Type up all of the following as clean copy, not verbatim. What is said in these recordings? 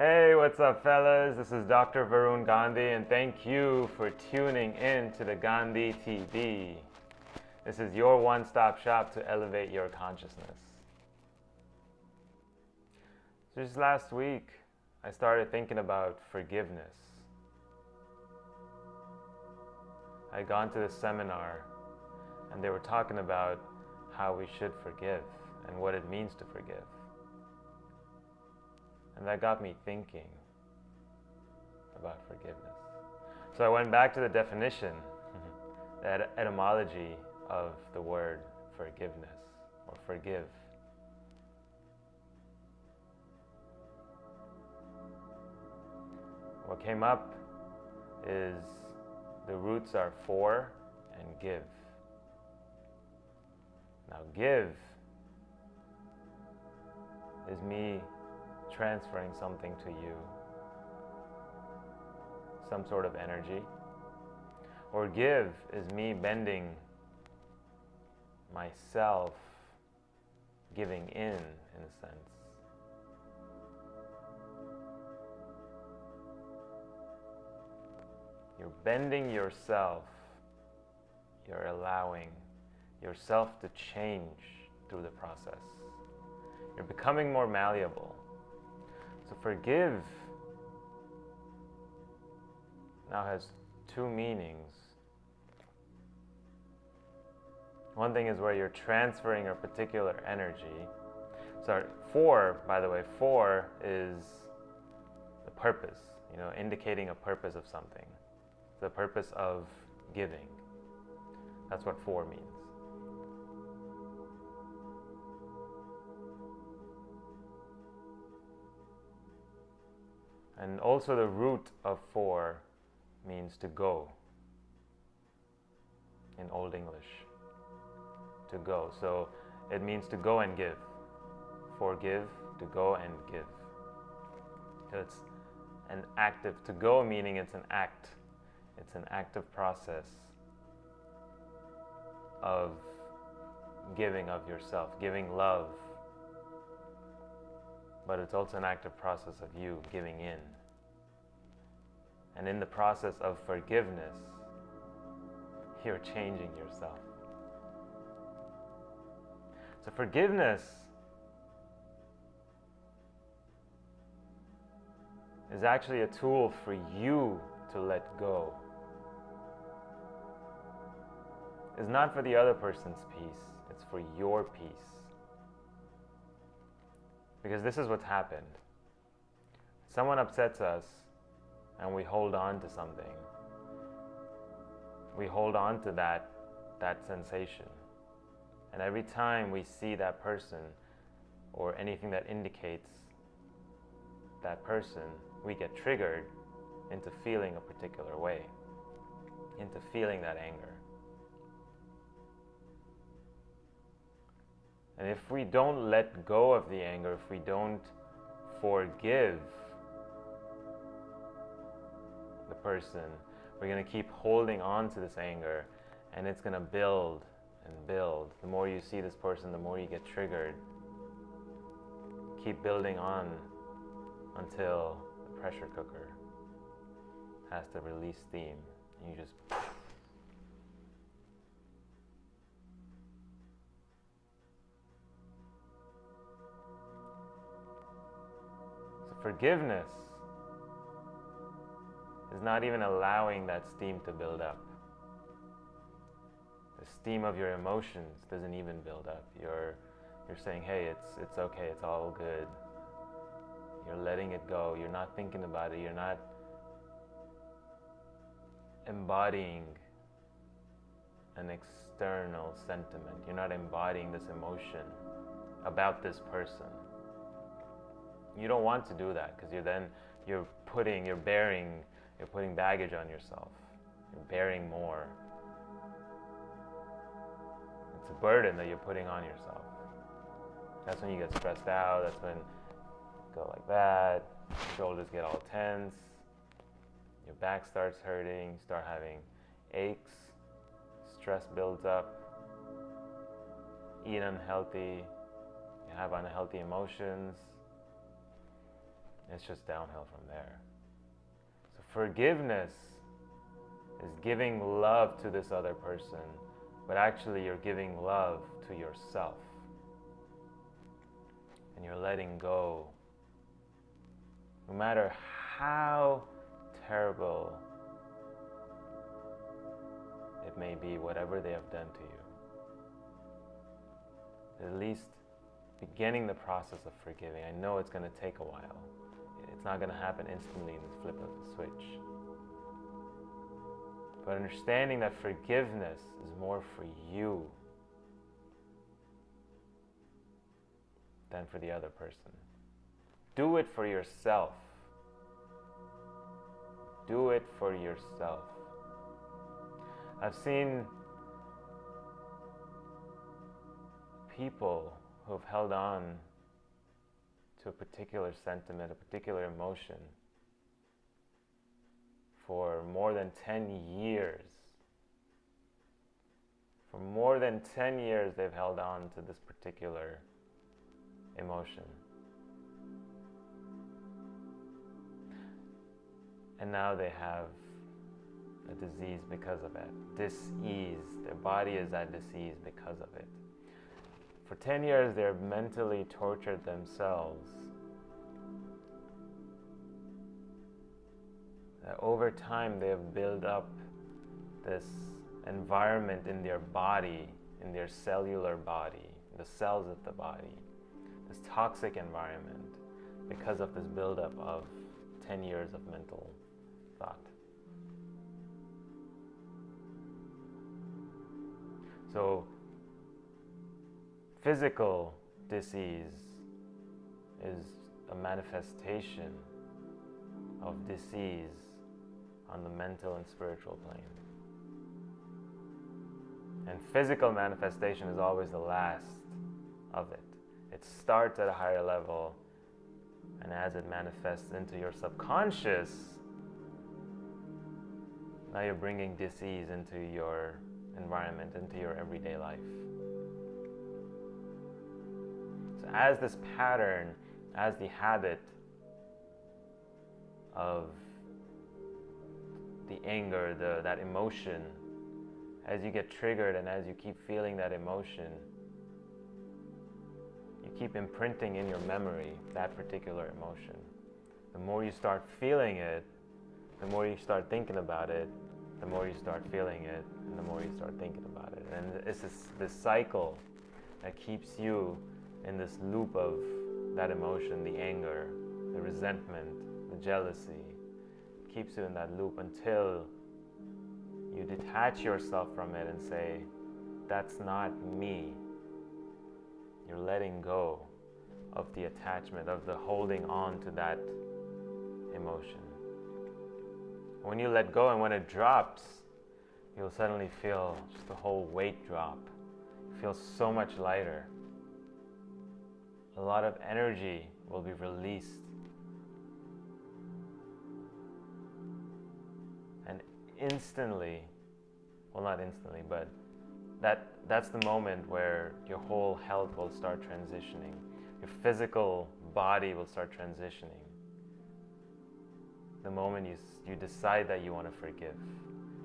Hey, what's up, fellas? This is Dr. Varun Gandhi, and thank you for tuning in to the Gandhi TV. This is your one-stop shop to elevate your consciousness. Just last week, I started thinking about forgiveness. I'd gone to this seminar, and they were talking about how we should forgive and what it means to forgive. And that got me thinking about forgiveness. So I went back to the definition, the etymology of the word forgiveness or forgive. What came up is the roots are for and give. Now, give is me transferring something to you, some sort of energy. Or give is me bending myself, giving in a sense. You're bending yourself, you're allowing yourself to change through the process. You're becoming more malleable. So forgive now has two meanings. One thing is where you're transferring a particular energy. Sorry, for, by the way, for is the purpose, indicating a purpose of something. The purpose of giving. That's what for means. And also the root of for means to go in Old English. To go. So it means to go and give. Forgive, to go and give. So it's an active, to go meaning it's an act. It's an active process of giving of yourself, giving love. But it's also an active process of you giving in. And in the process of forgiveness, you're changing yourself. So forgiveness is actually a tool for you to let go. It's not for the other person's peace, it's for your peace. Because this is what's happened. Someone upsets us and we hold on to something. We hold on to that sensation. And every time we see that person or anything that indicates that person, we get triggered into feeling a particular way, into feeling that anger. And if we don't let go of the anger, if we don't forgive the person, we're going to keep holding on to this anger, and it's going to build and build. The more you see this person, the more you get triggered. Keep building on until the pressure cooker has to release steam, and you just forgiveness is not even allowing that steam to build up. The steam of your emotions doesn't even build up. You're saying, hey, it's okay, it's all good. You're letting it go. You're not thinking about it. You're not embodying an external sentiment. You're not embodying this emotion about this person. You don't want to do that because you're putting baggage on yourself. You're bearing more. It's a burden that you're putting on yourself. That's when you get stressed out. That's when you go like that. Your shoulders get all tense. Your back starts hurting. You start having aches. Stress builds up. Eat unhealthy. You have unhealthy emotions. It's just downhill from there. So forgiveness is giving love to this other person, but actually you're giving love to yourself. And you're letting go. No matter how terrible it may be, whatever they have done to you, at least beginning the process of forgiving. I know it's going to take a while. It's not going to happen instantly in the flip of the switch. But understanding that forgiveness is more for you than for the other person. Do it for yourself. Do it for yourself. I've seen people who've held on to a particular sentiment, a particular emotion for more than 10 years. For more than 10 years they've held on to this particular emotion. And now they have a disease because of it. Dis-ease. Their body is at dis-ease because of it. For 10 years they've mentally tortured themselves. Over time they have built up this environment in their body, in their cellular body, the cells of the body, this toxic environment because of this buildup of 10 years of mental thought. So physical disease is a manifestation of disease on the mental and spiritual plane. And physical manifestation is always the last of it. It starts at a higher level, and as it manifests into your subconscious, now you're bringing disease into your environment, into your everyday life. So as this pattern, as the habit of the anger, that emotion, as you get triggered and as you keep feeling that emotion, you keep imprinting in your memory that particular emotion. The more you start feeling it, the more you start thinking about it, the more you start feeling it, and the more you start thinking about it. And it's this cycle that keeps you in this loop of that emotion, the anger, the resentment, the jealousy. It keeps you in that loop until you detach yourself from it and say, that's not me. You're letting go of the attachment, of the holding on to that emotion. When you let go and when it drops, you'll suddenly feel just the whole weight drop. You feel so much lighter. A lot of energy will be released. And instantly, well, not instantly, but that's the moment where your whole health will start transitioning. Your physical body will start transitioning. The moment you decide that you want to forgive,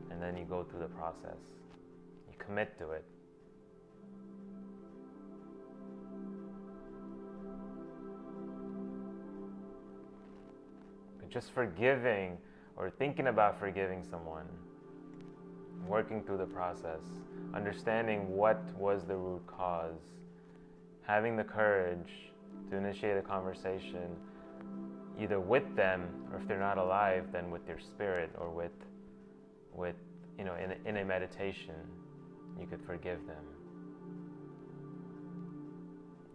and then you go through the process. You commit to it. But just forgiving or thinking about forgiving someone, working through the process, understanding what was the root cause, having the courage to initiate a conversation either with them, or if they're not alive, then with their spirit, or with in a meditation, you could forgive them.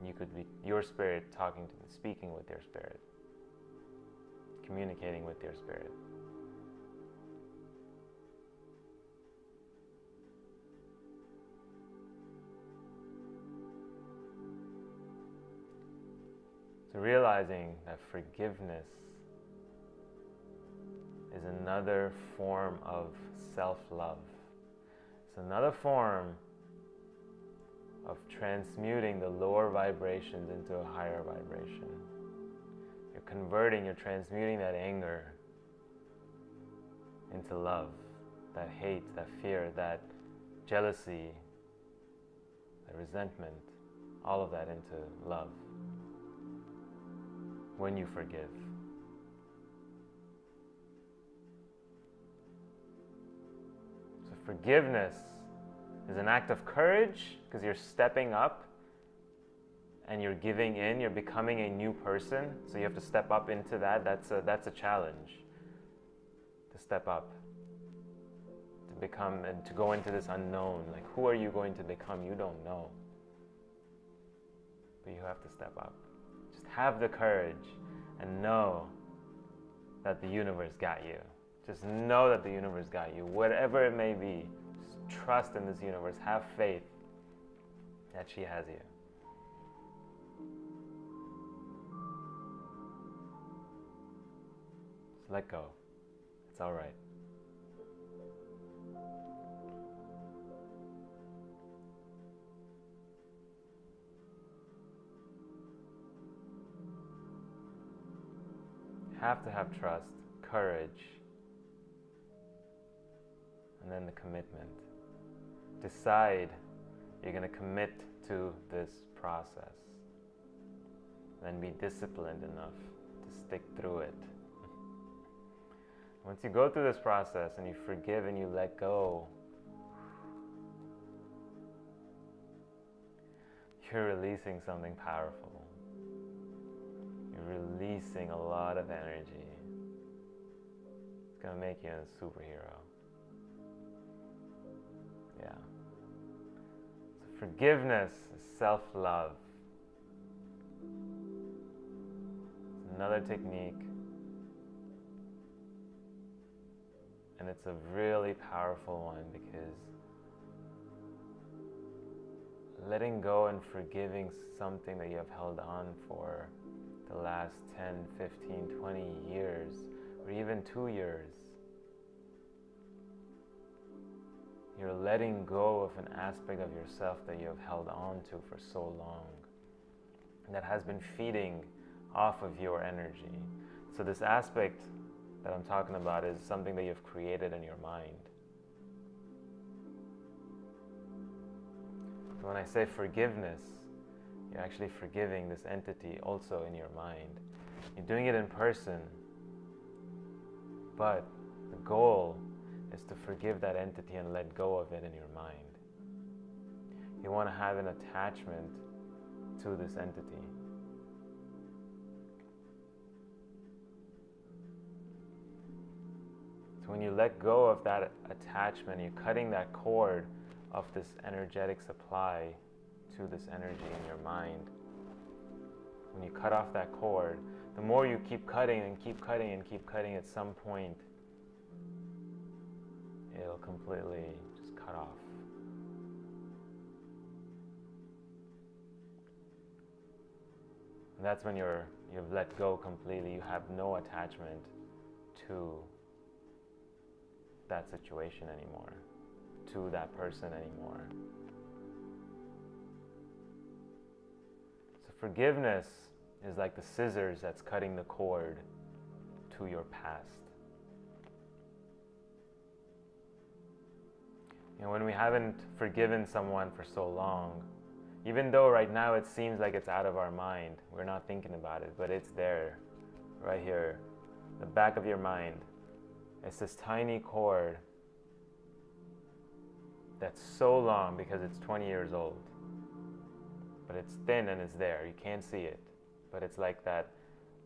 You could be your spirit speaking with their spirit, communicating with their spirit. So realizing that forgiveness is another form of self-love. It's another form of transmuting the lower vibrations into a higher vibration. You're converting, you're transmuting that anger into love, that hate, that fear, that jealousy, that resentment, all of that into love when you forgive. So forgiveness is an act of courage because you're stepping up and you're giving in, you're becoming a new person. So you have to step up into that. That's a challenge, to step up, to become and to go into this unknown. Like, who are you going to become? You don't know. But you have to step up. Just have the courage and know that the universe got you. Just know that the universe got you. Whatever it may be, just trust in this universe. Have faith that she has you. Just let go. It's all right. Have to have trust, courage, and then the commitment. Decide you're going to commit to this process. Then be disciplined enough to stick through it. Once you go through this process and you forgive and you let go, you're releasing something powerful. You're releasing a lot of energy. It's going to make you a superhero. Yeah. So forgiveness is self-love. It's another technique. And it's a really powerful one because letting go and forgiving something that you have held on for the last 10, 15, 20 years, or even 2 years. You're letting go of an aspect of yourself that you have held on to for so long, that has been feeding off of your energy. So this aspect that I'm talking about is something that you've created in your mind. So when I say forgiveness, you're actually forgiving this entity also in your mind. You're doing it in person, but the goal is to forgive that entity and let go of it in your mind. You want to have an attachment to this entity. So when you let go of that attachment, you're cutting that cord of this energetic supply to this energy in your mind. When you cut off that cord, the more you keep cutting and keep cutting and keep cutting, at some point it'll completely just cut off. And that's when you've let go completely. You have no attachment to that situation anymore, to that person anymore. So forgiveness is like the scissors that's cutting the cord to your past. You know, when we haven't forgiven someone for so long, even though right now it seems like it's out of our mind, we're not thinking about it, but it's there, right here, the back of your mind. It's this tiny cord that's so long because it's 20 years old. But it's thin and it's there. You can't see it. But it's like that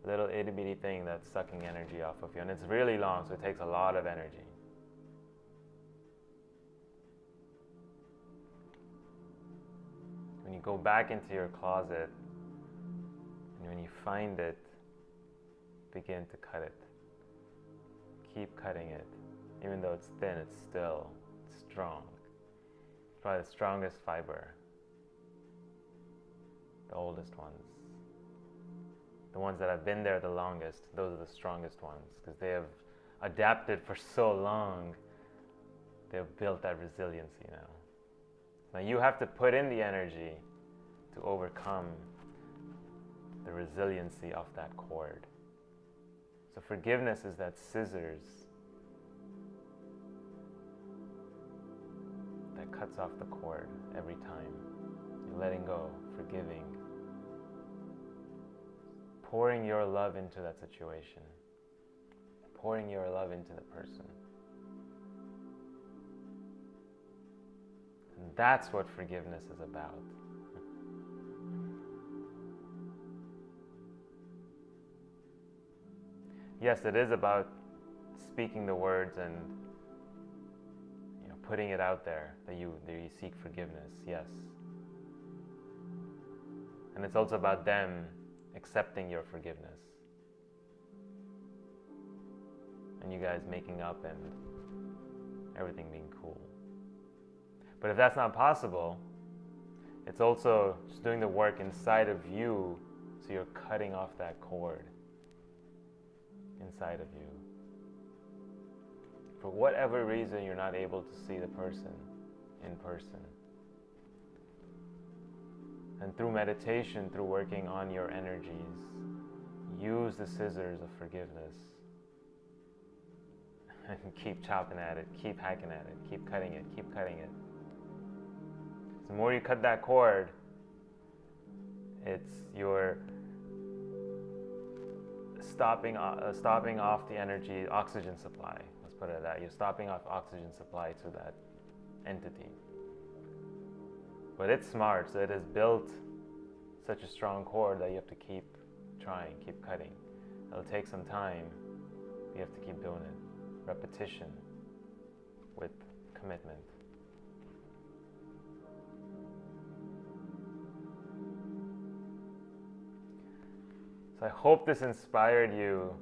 little itty bitty thing that's sucking energy off of you. And it's really long, so it takes a lot of energy. When you go back into your closet, and when you find it, begin to cut it. Keep cutting it. Even though it's thin, it's still strong. It's probably the strongest fiber. The oldest ones. The ones that have been there the longest, those are the strongest ones because they have adapted for so long. They've built that resiliency now. Now you have to put in the energy to overcome the resiliency of that cord. So forgiveness is that scissors that cuts off the cord every time. You're letting go, forgiving, pouring your love into that situation, pouring your love into the person. And that's what forgiveness is about. Yes, it is about speaking the words and putting it out there that you seek forgiveness, yes. And it's also about them accepting your forgiveness. And you guys making up and everything being cool. But if that's not possible, it's also just doing the work inside of you, so you're cutting off that cord inside of you. For whatever reason, you're not able to see the person in person. And through meditation, through working on your energies, use the scissors of forgiveness and keep chopping at it, keep hacking at it, keep cutting it, keep cutting it. The more you cut that cord, it's your stopping off the energy, oxygen supply. Let's put it at that. You're stopping off oxygen supply to that entity. But it's smart, so it has built such a strong cord that you have to keep trying, keep cutting. It'll take some time. You have to keep doing it. Repetition with commitment. So I hope this inspired you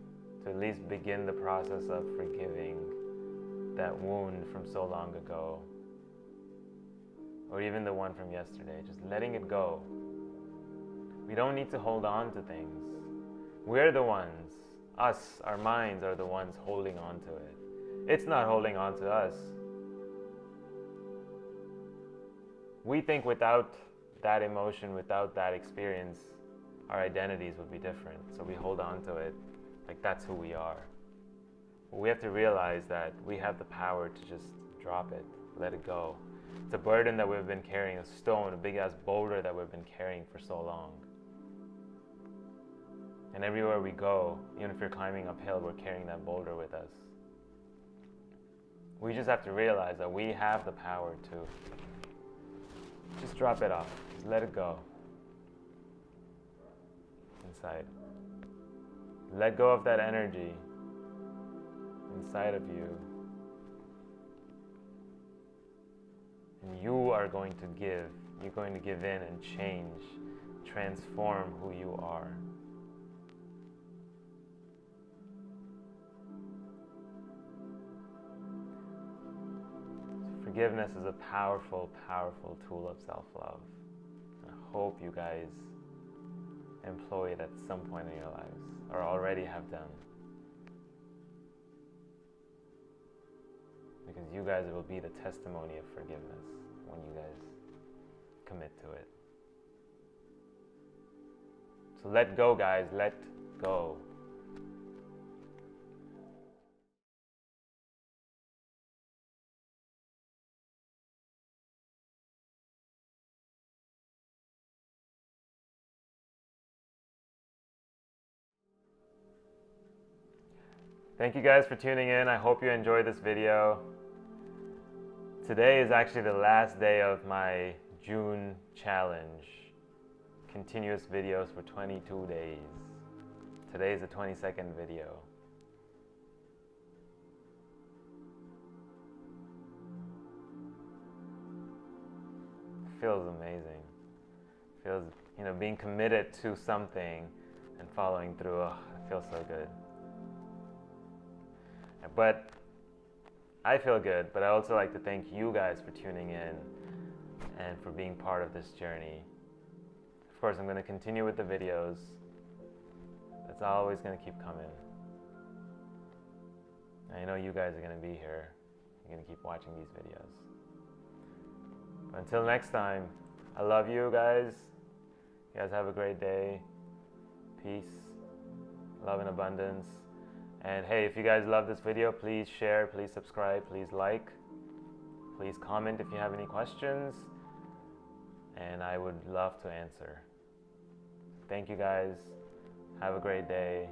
to at least begin the process of forgiving that wound from so long ago, or even the one from yesterday, just letting it go. We don't need to hold on to things. We're the ones, us, our minds are the ones holding on to it. It's not holding on to us. We think without that emotion, without that experience, our identities would be different. So we hold on to it like that's who we are. But we have to realize that we have the power to just drop it, let it go. It's a burden that we've been carrying, a stone, a big ass boulder that we've been carrying for so long. And everywhere we go, even if you're climbing uphill, we're carrying that boulder with us. We just have to realize that we have the power to just drop it off, just let it go. Inside. Let go of that energy inside of you. And you are going to give. You're going to give in and change, transform who you are. So forgiveness is a powerful, powerful tool of self-love. I hope you guys employ it at some point in your lives, or already have done. Because you guys will be the testimony of forgiveness when you guys commit to it. So let go, guys, let go. Thank you guys for tuning in. I hope you enjoyed this video. Today is actually the last day of my June challenge. Continuous videos for 22 days. Today is the 22nd video. Feels amazing. Feels, being committed to something and following through. Oh, it feels so good. But I feel good, but I also like to thank you guys for tuning in and for being part of this journey. Of course, I'm going to continue with the videos. It's always going to keep coming. I know you guys are going to be here. You're going to keep watching these videos. But until next time, I love you guys. You guys have a great day. Peace, love and abundance. And hey, if you guys love this video, please share, please subscribe, please like, please comment if you have any questions, and I would love to answer. Thank you guys. Have a great day.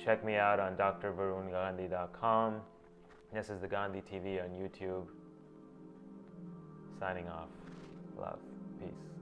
Check me out on Gandhi.com. This is the Gandhi TV on YouTube. Signing off. Love. Peace.